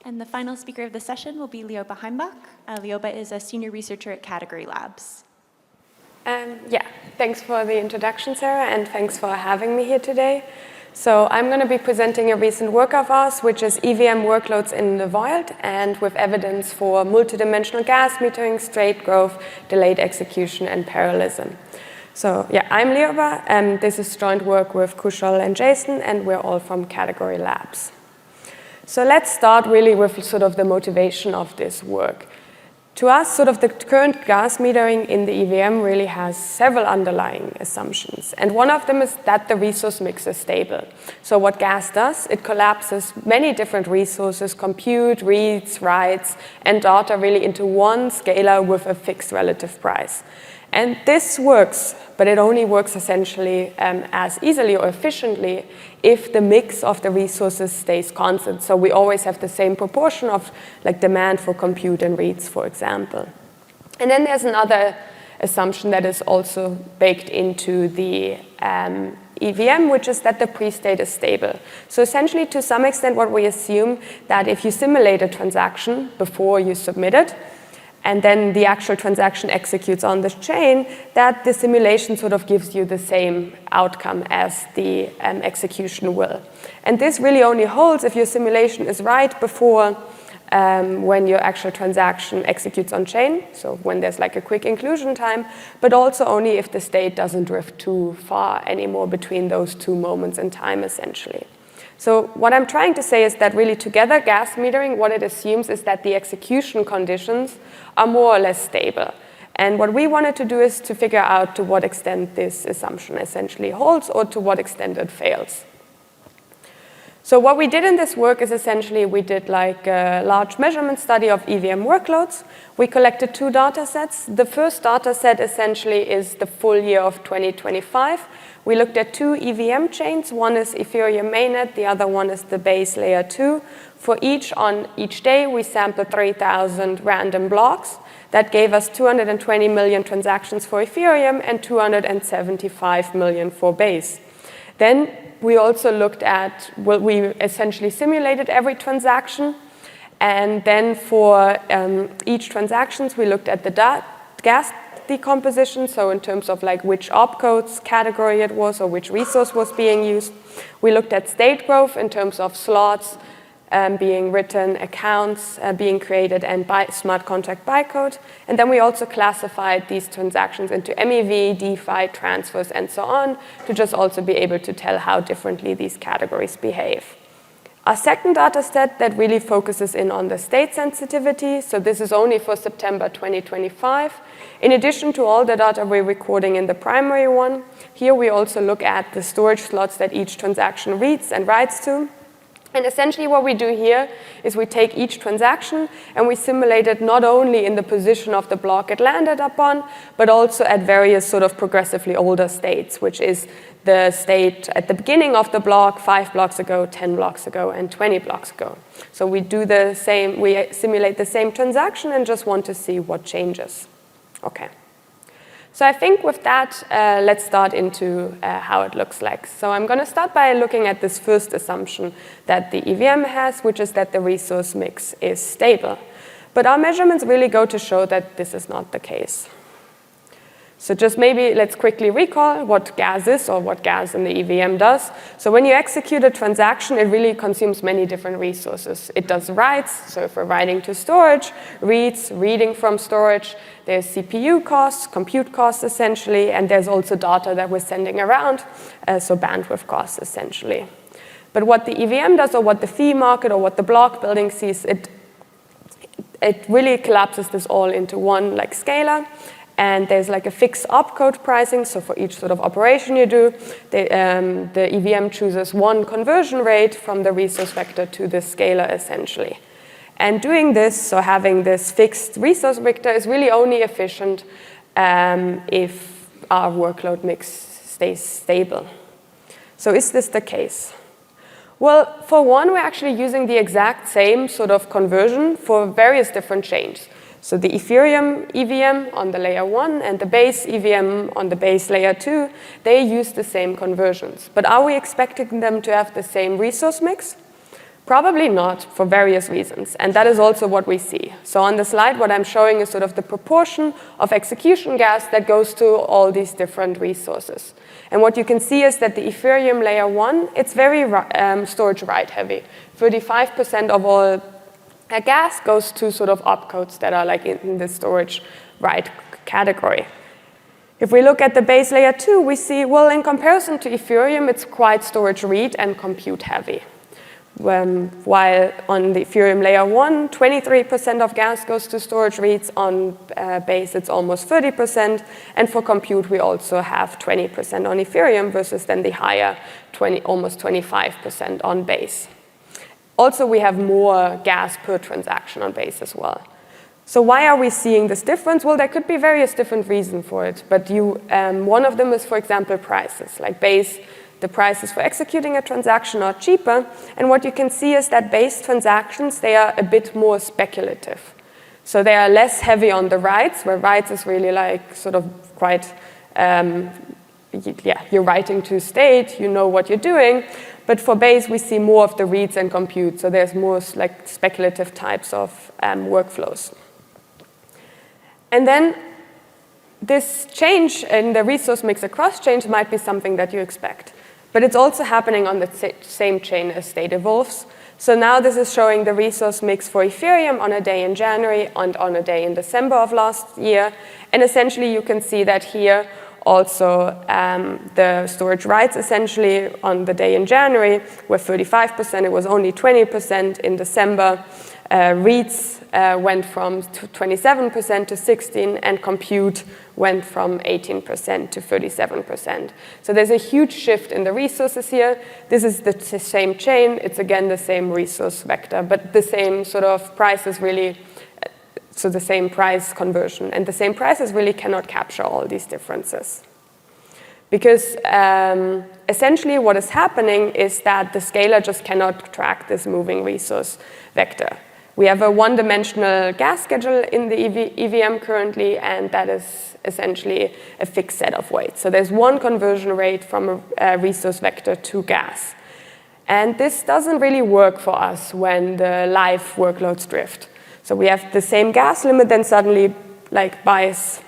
And the final speaker of the session will be Lioba Heimbach. Lioba is a senior researcher at Category Labs. Thanks for the introduction, Sarah, and thanks for having me here today. So I'm going to be presenting a recent work of ours, which is EVM workloads in the wild, and with evidence for multidimensional gas metering, straight growth, delayed execution, and parallelism. So I'm Lioba, and this is joint work with Kushal and Jason, and we're all from Category Labs. So let's start really with sort of the motivation of this work. To us, sort of the current gas metering in the EVM really has several underlying assumptions. And one of them is that the resource mix is stable. So what gas does, it collapses many different resources, compute, reads, writes, and data really into one scalar with a fixed relative price. And this works, but it only works essentially as easily or efficiently if the mix of the resources stays constant. So we always have the same proportion of like demand for compute and reads, for example. And then there's another assumption that is also baked into the EVM, which is that the pre-state is stable. So essentially, to some extent, what we assume that if you simulate a transaction before you submit it, and then the actual transaction executes on this chain, that the simulation sort of gives you the same outcome as the execution will. And this really only holds if your simulation is right before when your actual transaction executes on chain, so when there's like a quick inclusion time, but also only if the state doesn't drift too far anymore between those two moments in time, essentially. So what I'm trying to say is that really together gas metering, what it assumes is that the execution conditions are more or less stable. And what we wanted to do is to figure out to what extent this assumption essentially holds or to what extent it fails. So what we did in this work is essentially we did like a large measurement study of EVM workloads. We collected two data sets. The first data set essentially is the full year of 2025. We looked at two EVM chains. One is Ethereum mainnet, the other one is the base layer 2. For each, on each day, we sampled 3,000 random blocks. That gave us 220 million transactions for Ethereum and 275 million for base. Then we also looked at, we essentially simulated every transaction. And then for each transactions, we looked at the gas decomposition, so in terms of like which opcodes category it was or which resource was being used. We looked at state growth in terms of slots being written, accounts being created, and smart contract bytecode. And then we also classified these transactions into MEV, DeFi, transfers, and so on, to just also be able to tell how differently these categories behave. Our second data set that really focuses in on the state sensitivity, so this is only for September 2025. In addition to all the data we're recording in the primary one, here we also look at the storage slots that each transaction reads and writes to. And essentially what we do here is we take each transaction and we simulate it not only in the position of the block it landed upon, but also at various sort of progressively older states, which is the state at the beginning of the block 5 blocks ago, 10 blocks ago, and 20 blocks ago. So we do the same, we simulate the same transaction and just want to see what changes. Okay. So I think with that, let's start into how it looks like. So I'm going to start by looking at this first assumption that the EVM has, which is that the resource mix is stable. But our measurements really go to show that this is not the case. So just maybe let's quickly recall what gas is or what gas in the EVM does. So when you execute a transaction, it really consumes many different resources. It does writes, so if we're writing to storage, reads, reading from storage. There's CPU costs, compute costs essentially, and there's also data that we're sending around, so bandwidth costs essentially. But what the EVM does or what the fee market or what the block building sees, it really collapses this all into one like scalar. And there's like a fixed opcode pricing, so for each sort of operation you do, the EVM chooses one conversion rate from the resource vector to the scalar essentially. And doing this, so having this fixed resource vector is really only efficient if our workload mix stays stable. So is this the case? Well, for one, we're actually using the exact same sort of conversion for various different chains. So the Ethereum EVM on the layer 1 and the base EVM on the base layer 2, they use the same conversions. But are we expecting them to have the same resource mix? Probably not, for various reasons, and that is also what we see. So on the slide, what I'm showing is sort of the proportion of execution gas that goes to all these different resources. And what you can see is that the Ethereum layer 1, it's very storage write heavy. 35% of all gas goes to sort of opcodes that are like in the storage write category. If we look at the base layer 2, we see, well, in comparison to Ethereum, it's quite storage read and compute heavy. While on the Ethereum layer 1, 23% of gas goes to storage reads. On base, it's almost 30%. And for compute, we also have 20% on Ethereum versus then the higher almost 25% on base. Also, we have more gas per transaction on base as well. So why are we seeing this difference? Well, there could be various different reasons for it. But one of them is, for example, prices. Like base, the prices for executing a transaction are cheaper, and what you can see is that base transactions, they are a bit more speculative. So they are less heavy on the writes, where writes is really like sort of quite, you're writing to state, you know what you're doing, but for base we see more of the reads and compute, so there's more like speculative types of workflows. And then this change in the resource mix across chains might be something that you expect. But it's also happening on the same chain as state evolves. So now this is showing the resource mix for Ethereum on a day in January and on a day in December of last year. And essentially you can see that here also the storage writes essentially on the day in January were 35%, it was only 20% in December. Reads went from 27% to 16%, and compute went from 18% to 37%. So there's a huge shift in the resources here. This is the same chain. It's again the same resource vector, but the same sort of price is really, so the same price conversion. And the same prices really cannot capture all these differences. Because essentially what is happening is that the scaler just cannot track this moving resource vector. We have a one-dimensional gas schedule in the EVM currently, and that is essentially a fixed set of weights. So there's one conversion rate from a resource vector to gas. And this doesn't really work for us when the live workloads drift. So we have the same gas limit, then suddenly like buys,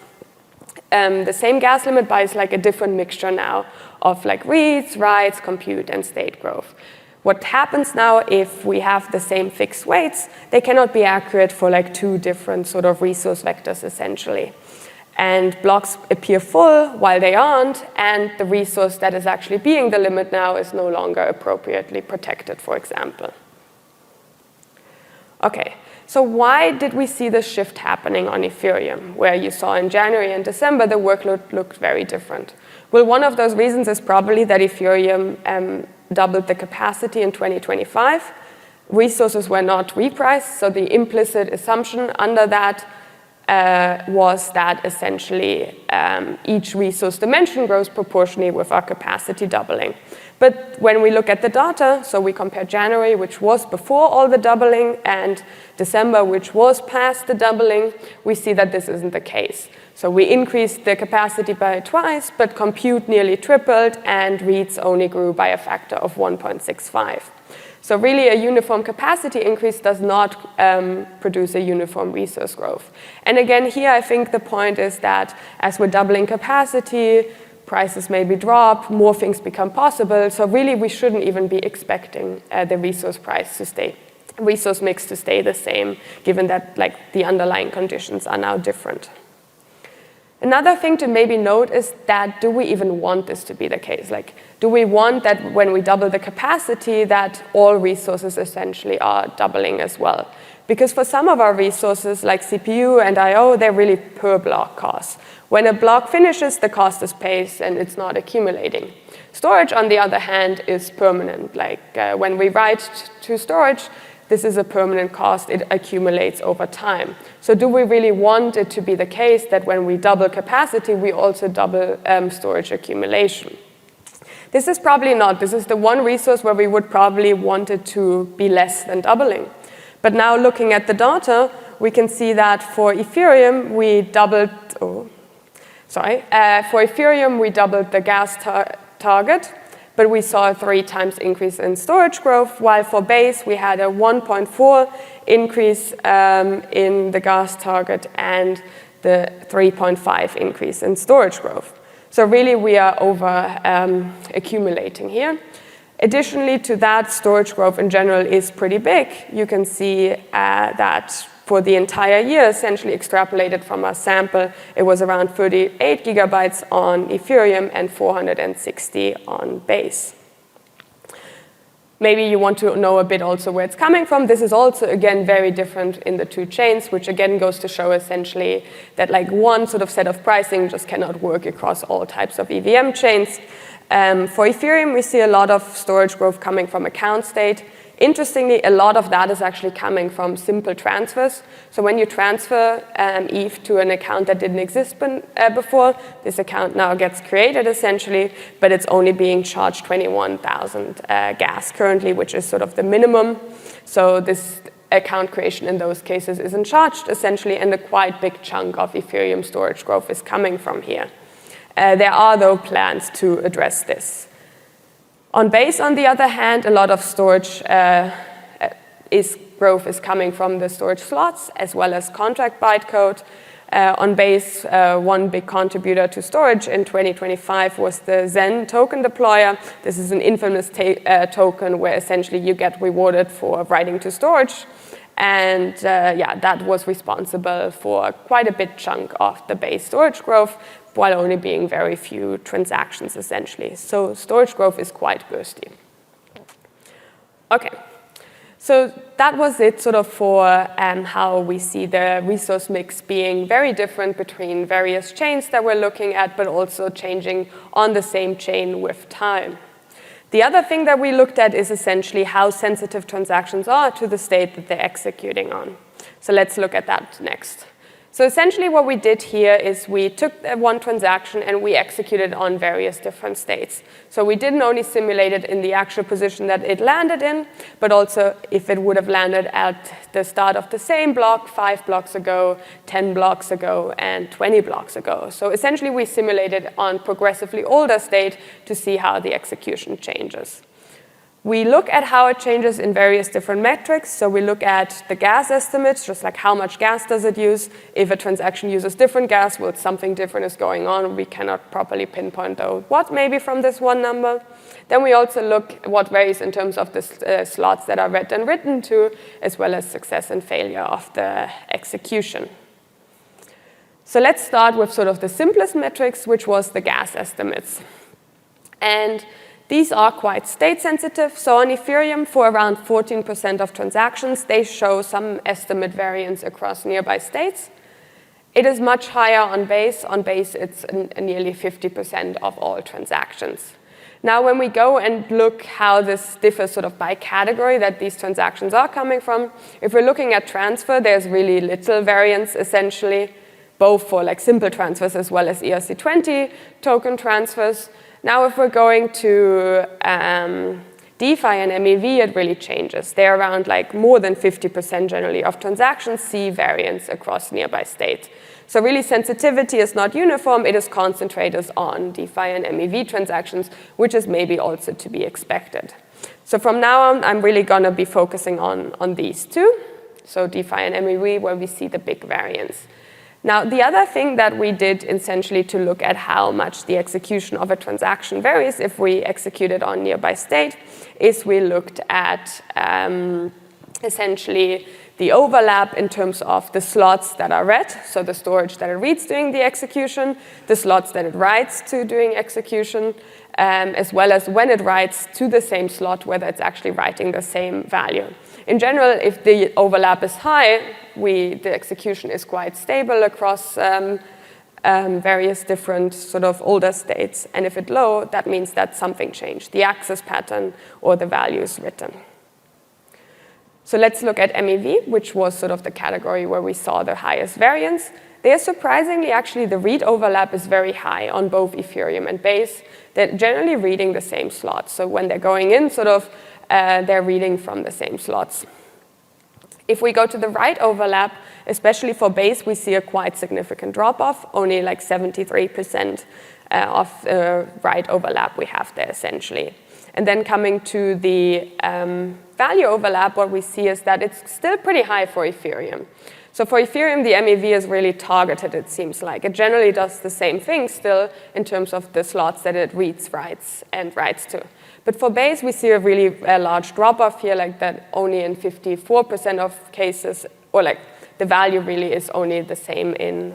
the same gas limit buys like a different mixture now of like reads, writes, compute, and state growth. What happens now if we have the same fixed weights, they cannot be accurate for like two different sort of resource vectors essentially. And blocks appear full while they aren't, and the resource that is actually being the limit now is no longer appropriately protected, for example. Okay, so why did we see this shift happening on Ethereum, where you saw in January and December the workload looked very different? Well, one of those reasons is probably that Ethereum doubled the capacity in 2025. Resources were not repriced, so the implicit assumption under that was that essentially each resource dimension grows proportionally with our capacity doubling. But when we look at the data, so we compare January, which was before all the doubling, and December, which was past the doubling, we see that this isn't the case. So we increased the capacity by twice, but compute nearly tripled, and reads only grew by a factor of 1.65. So really a uniform capacity increase does not produce a uniform resource growth. And again, here I think the point is that as we're doubling capacity, prices maybe drop, more things become possible. So really we shouldn't even be expecting the resource mix to stay the same, given that like the underlying conditions are now different. Another thing to maybe note is that do we even want this to be the case? Like, do we want that when we double the capacity that all resources essentially are doubling as well? Because for some of our resources like CPU and I/O, they're really per block costs. When a block finishes, the cost is paid and it's not accumulating. Storage, on the other hand, is permanent. Like when we write to storage, this is a permanent cost, it accumulates over time. So do we really want it to be the case that when we double capacity, we also double storage accumulation? This is probably not. This is the one resource where we would probably want it to be less than doubling. But now looking at the data, we can see that for Ethereum, we doubled, for Ethereum, we doubled the gas target, but we saw a 3 times increase in storage growth, while for base we had a 1.4 increase in the gas target and the 3.5 increase in storage growth. So really we are over accumulating here. Additionally to that, storage growth in general is pretty big. You can see that for the entire year, essentially extrapolated from our sample, it was around 38 gigabytes on Ethereum and 460 on Base. Maybe you want to know a bit also where it's coming from. This is also, again, very different in the two chains, which again goes to show essentially that like one sort of set of pricing just cannot work across all types of EVM chains. For Ethereum, we see a lot of storage growth coming from account state. Interestingly, a lot of that is actually coming from simple transfers. So when you transfer ETH to an account that didn't exist before, this account now gets created essentially, but it's only being charged 21,000 gas currently, which is sort of the minimum. So this account creation in those cases isn't charged essentially, and a quite big chunk of Ethereum storage growth is coming from here. There are, though, plans to address this. On Base, on the other hand, a lot of storage growth is coming from the storage slots as well as contract bytecode. On Base, one big contributor to storage in 2025 was the Zen token deployer. This is an infamous token where essentially you get rewarded for writing to storage. And that was responsible for quite a big chunk of the Base storage growth, while only being very few transactions essentially. So storage growth is quite bursty. Okay, so that was it sort of for how we see the resource mix being very different between various chains that we're looking at, but also changing on the same chain with time. The other thing that we looked at is essentially how sensitive transactions are to the state that they're executing on. So let's look at that next. So essentially what we did here is we took one transaction and we executed on various different states. So we didn't only simulate it in the actual position that it landed in, but also if it would have landed at the start of the same block 5 blocks ago, 10 blocks ago, and 20 blocks ago. So essentially we simulated on progressively older state to see how the execution changes. We look at how it changes in various different metrics. So we look at the gas estimates, just like how much gas does it use. If a transaction uses different gas, well, something different is going on. We cannot properly pinpoint though what maybe from this one number. Then we also look at what varies in terms of the slots that are read and written to, as well as success and failure of the execution. So let's start with sort of the simplest metrics, which was the gas estimates. And these are quite state sensitive. So on Ethereum, for around 14% of transactions, they show some estimate variance across nearby states. It is much higher on Base. On Base, it's nearly 50% of all transactions. Now, when we go and look how this differs sort of by category that these transactions are coming from, if we're looking at transfer, there's really little variance, essentially, both for like simple transfers as well as ERC20 token transfers. Now, if we're going to DeFi and MEV, it really changes. They're around like more than 50% generally of transactions see variance across nearby states. So really sensitivity is not uniform. It is concentrated on DeFi and MEV transactions, which is maybe also to be expected. So from now on, I'm really going to be focusing on these two. So DeFi and MEV, where we see the big variance. Now, the other thing that we did essentially to look at how much the execution of a transaction varies if we execute it on nearby state is we looked at essentially the overlap in terms of the slots that are read, so the storage that it reads during the execution, the slots that it writes to during execution, as well as when it writes to the same slot, whether it's actually writing the same value. In general, if the overlap is high, the execution is quite stable across various different sort of older states. And if it's low, that means that something changed, the access pattern or the values written. So let's look at MEV, which was sort of the category where we saw the highest variance. There, surprisingly, actually, the read overlap is very high on both Ethereum and Base. They're generally reading the same slots. So when they're going in, sort of, they're reading from the same slots. If we go to the write overlap, especially for Base, we see a quite significant drop-off, only like 73% of write overlap we have there, essentially. And then coming to the value overlap, what we see is that it's still pretty high for Ethereum. So for Ethereum, the MEV is really targeted, it seems like. It generally does the same thing still in terms of the slots that it reads, writes, and writes to. But for Base, we see a really large drop-off here, like that only in 54% of cases, or like the value really is only the same in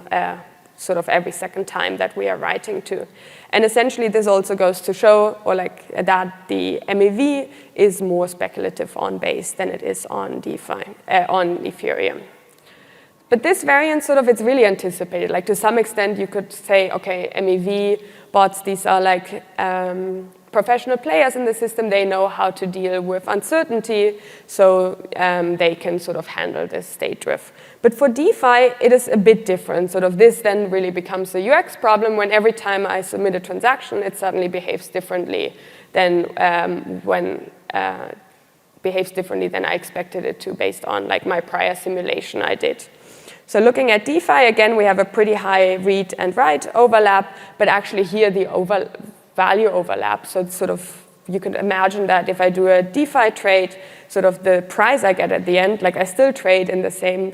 sort of every second time that we are writing to. And essentially, this also goes to show, or like that the MEV is more speculative on Base than it is on on Ethereum. But this variance, sort of, it's really anticipated. Like to some extent, you could say, okay, MEV bots, these are like professional players in the system. They know how to deal with uncertainty, so they can sort of handle this state drift. But for DeFi, it is a bit different. Sort of this then really becomes a UX problem when every time I submit a transaction, it suddenly behaves differently than behaves differently than I expected it to based on like my prior simulation I did. So looking at DeFi, again, we have a pretty high read and write overlap, but actually here the value overlap. So it's sort of, you can imagine that if I do a DeFi trade, sort of the price I get at the end, like I still trade in the same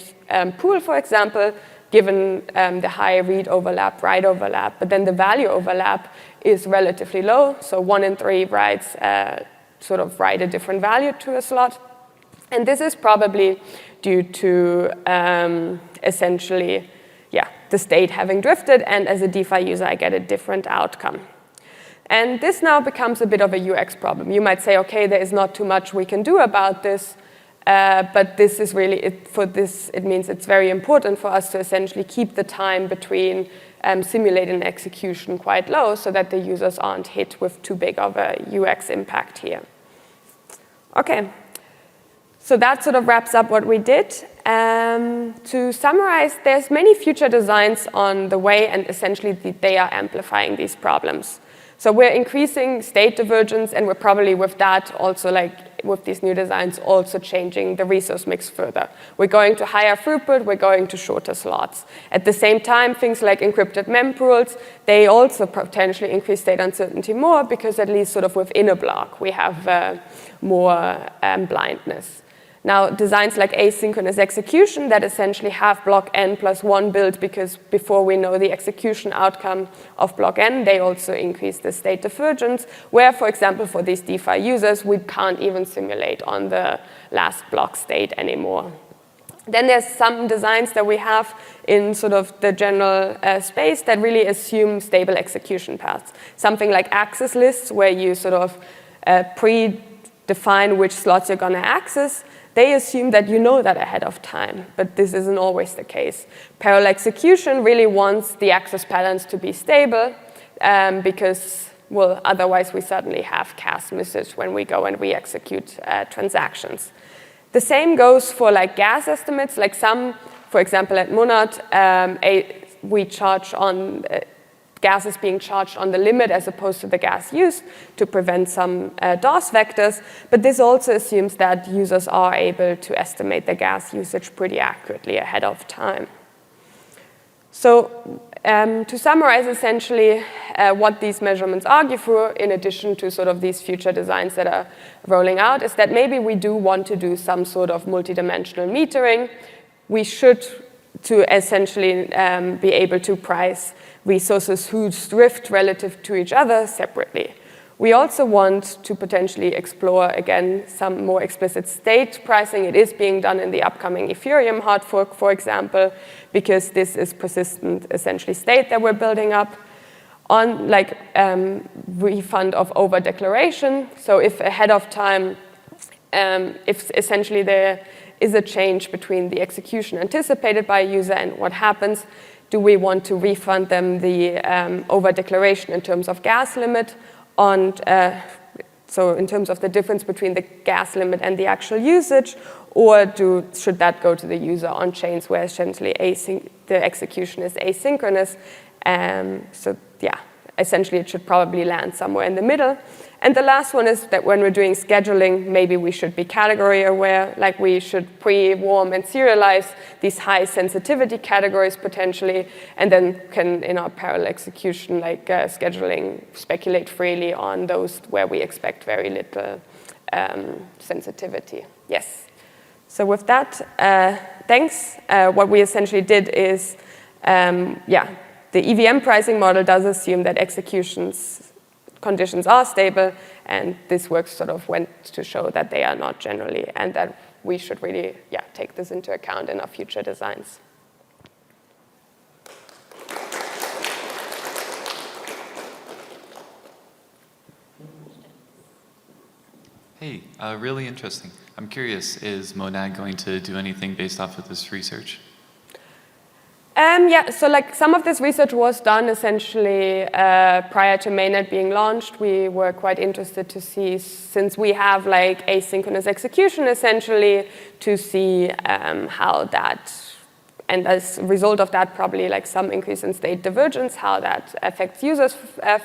pool, for example, given the high read overlap, write overlap, but then the value overlap is relatively low. So 1 in 3 writes sort of write a different value to a slot. And this is probably due to essentially, the state having drifted, and as a DeFi user, I get a different outcome. And this now becomes a bit of a UX problem. You might say, okay, there is not too much we can do about this, but this is really, it means it's very important for us to essentially keep the time between simulate and execution quite low so that the users aren't hit with too big of a UX impact here. Okay. So that sort of wraps up what we did. To summarize, there's many future designs on the way, and essentially they are amplifying these problems. So we're increasing state divergence, and we're probably with that also, like with these new designs, also changing the resource mix further. We're going to higher throughput, we're going to shorter slots. At the same time, things like encrypted mempools, they also potentially increase state uncertainty more, because at least sort of within a block, we have more blindness. Now, designs like asynchronous execution that essentially have block n plus 1 built, because before we know the execution outcome of block n, they also increase the state divergence, where, for example, for these DeFi users, we can't even simulate on the last block state anymore. Then there's some designs that we have in sort of the general space that really assume stable execution paths. Something like access lists, where you sort of predefine which slots you're going to access. They assume that you know that ahead of time, but this isn't always the case. Parallel execution really wants the access patterns to be stable because, well, otherwise we suddenly have chaos misses when we go and re-execute transactions. The same goes for like gas estimates. Like some, for example, at Monad, we charge on gas is being charged on the limit as opposed to the gas used to prevent some DOS vectors. But this also assumes that users are able to estimate the gas usage pretty accurately ahead of time. So to summarize essentially what these measurements argue for, in addition to sort of these future designs that are rolling out, is that maybe we do want to do some sort of multidimensional metering. We should to essentially be able to price resources whose drift relative to each other separately. We also want to potentially explore, again, some more explicit state pricing. It is being done in the upcoming Ethereum hard fork, for example, because this is persistent, essentially, state that we're building up. On like refund of over-declaration. So if ahead of time, if essentially there is a change between the execution anticipated by a user and what happens, do we want to refund them the over-declaration in terms of gas limit? So in terms of the difference between the gas limit and the actual usage, or should that go to the user on chains where essentially the execution is asynchronous? essentially it should probably land somewhere in the middle. And the last one is that when we're doing scheduling, maybe we should be category aware, like we should pre-warm and serialize these high sensitivity categories potentially, and then can, in our parallel execution, like scheduling, speculate freely on those where we expect very little sensitivity. Yes. So with that, thanks. What we essentially did is, the EVM pricing model does assume that conditions are stable, and this work sort of went to show that they are not generally, and that we should really, take this into account in our future designs. Hey, really interesting. I'm curious, is Monad going to do anything based off of this research? So like some of this research was done essentially prior to mainnet being launched. We were quite interested to see, since we have like asynchronous execution essentially, to see how that, and as a result of that, probably like some increase in state divergence, how that affects users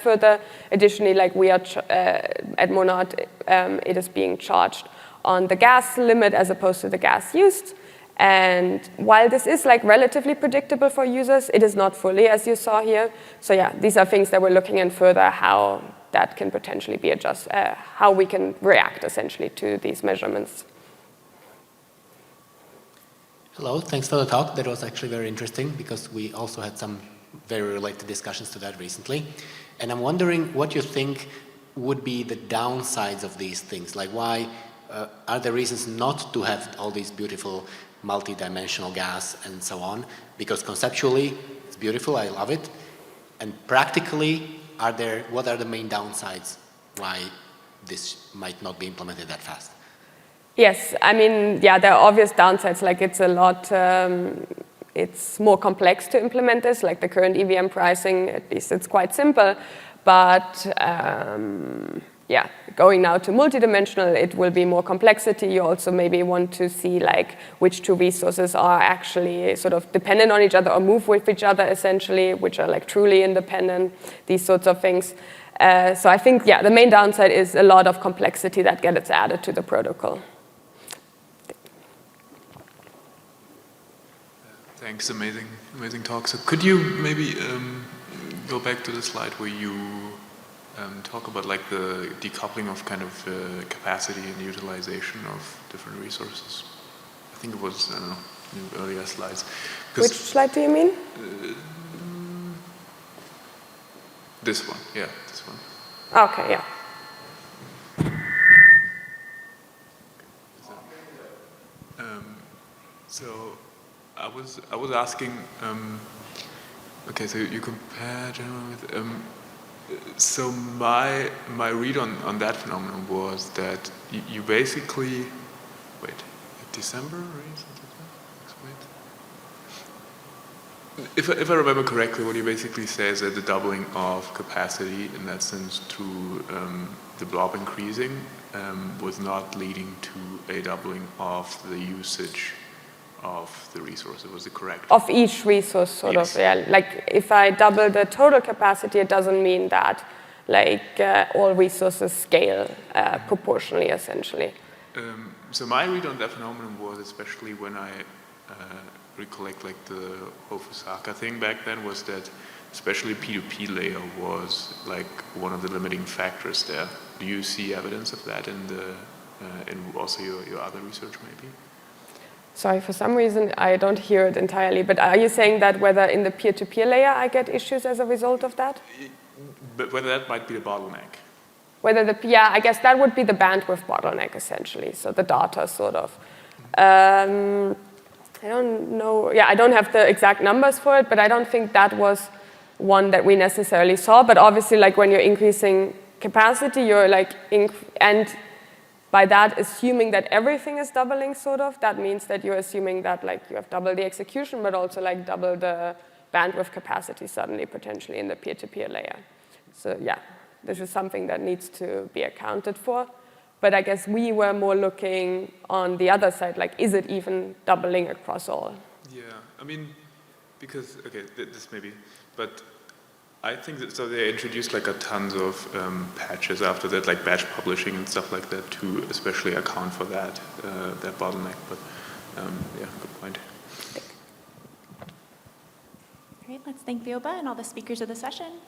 further. Additionally, like we are at Monad, it is being charged on the gas limit as opposed to the gas used. And while this is like relatively predictable for users, it is not fully, as you saw here. So yeah, these are things that we're looking in further, how that can potentially be adjusted, how we can react essentially to these measurements. Hello, thanks for the talk. That was actually very interesting because we also had some very related discussions to that recently. And I'm wondering what you think would be the downsides of these things. Like why are there reasons not to have all these beautiful multi-dimensional gas and so on? Because conceptually, it's beautiful, I love it. And practically, what are the main downsides why this might not be implemented that fast? Yes, I mean, there are obvious downsides, like it's a lot, it's more complex to implement this, like the current EVM pricing, at least it's quite simple, but going now to multidimensional, it will be more complexity. You also maybe want to see like which two resources are actually sort of dependent on each other or move with each other essentially, which are like truly independent, these sorts of things. So I think, the main downside is a lot of complexity that gets added to the protocol. Thanks, amazing talk. So could you maybe go back to the slide where you talk about like the decoupling of kind of capacity and utilization of different resources? I think it was, I don't know, in earlier slides. Which slide do you mean? This one, this one. Okay, yeah. So I was asking, okay, so you compare general with, so my read on that phenomenon was that you basically, December, right? If I remember correctly, what you basically say is that the doubling of capacity in that sense through the blob increasing was not leading to a doubling of the usage of the resource. Was it correct? Of each resource, sort of, Like if I double the total capacity, it doesn't mean that like all resources scale proportionally, essentially. So my read on that phenomenon was, especially when I recollect like the Hofusaka thing back then, was that especially P2P layer was like one of the limiting factors there. Do you see evidence of that in also your other research maybe? Sorry, for some reason I don't hear it entirely, but are you saying that whether in the peer-to-peer layer I get issues as a result of that? But whether that might be the bottleneck. Whether I guess that would be the bandwidth bottleneck essentially, so the data sort of. I don't know, I don't have the exact numbers for it, but I don't think that was one that we necessarily saw, but obviously like when you're increasing capacity, you're like, and by that, assuming that everything is doubling, sort of, that means that you're assuming that like you have double the execution, but also like double the bandwidth capacity suddenly, potentially in the peer-to-peer layer. So this is something that needs to be accounted for. But I guess we were more looking on the other side, like, is it even doubling across all? Yeah, I mean, because, okay, this maybe, but I think that, so they introduced like a tons of patches after that, like batch publishing and stuff like that to especially account for that, that bottleneck. But yeah, good point. All right, let's thank Lioba and all the speakers of the session.